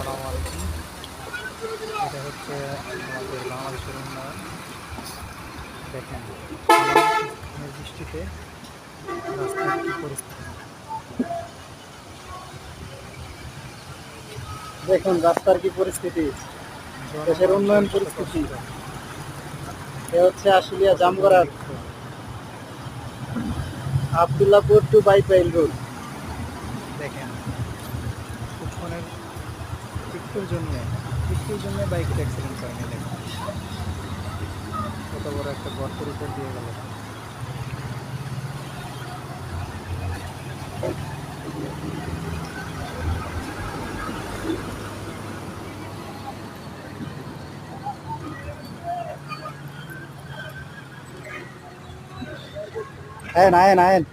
আসসালামু আলাইকুম। এটা হচ্ছে আমাদের বাংলাদেশের উন্নয়ন। দেখেন সামান্য বৃষ্টিতে রাস্তার কি পরিস্থিতি। দেখুন রাস্তার কি পরিস্থিতি, দেশের জনমানুষের উন্নয়ন কত পরিস্থিতি। কষ্ট। এ হচ্ছে আশুলিয়া কত জামগড়ার দুর্ভিক্ষ। Abdullahpur to Baipail road. দেখেন কিছুক্ষণের একটুর জন্যে একটুর জন্য বাইকের অ্যাক্সিডেন্ট হয়নি। দেখেন কত বড় একটা গর্তের উপর দিয়ে গেল। আয়েন আয়েন আয়েন।